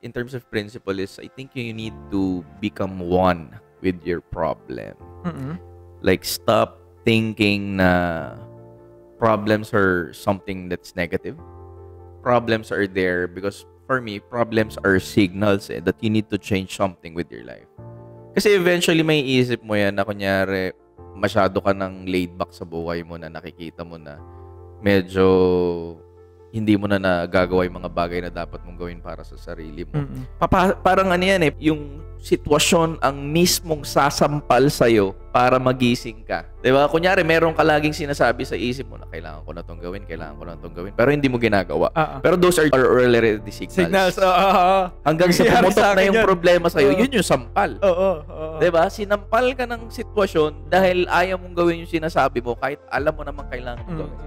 in terms of principle is I think you need to become one with your problem. Like stop thinking na problems are something that's negative. Problems are there because for me, problems are signals that you need to change something with your life. Kasi eventually may isip mo yan na kunyari masyado ka ng laid back sa buhay mo na nakikita mo na medyo hindi mo na nagagawa yung mga bagay na dapat mong gawin para sa sarili mo. Parang ano yan yung sitwasyon ang mismong sasampal sa'yo para magising ka. Diba? Kunyari, meron ka laging sinasabi sa isip mo na kailangan ko na itong gawin, pero hindi mo ginagawa. Pero those are already signals. Hanggang sa pumutok na yung problema sa'yo, yun yung sampal. Diba? Sinampal ka ng sitwasyon dahil ayaw mong gawin yung sinasabi mo kahit alam mo naman kailangan mong gawin.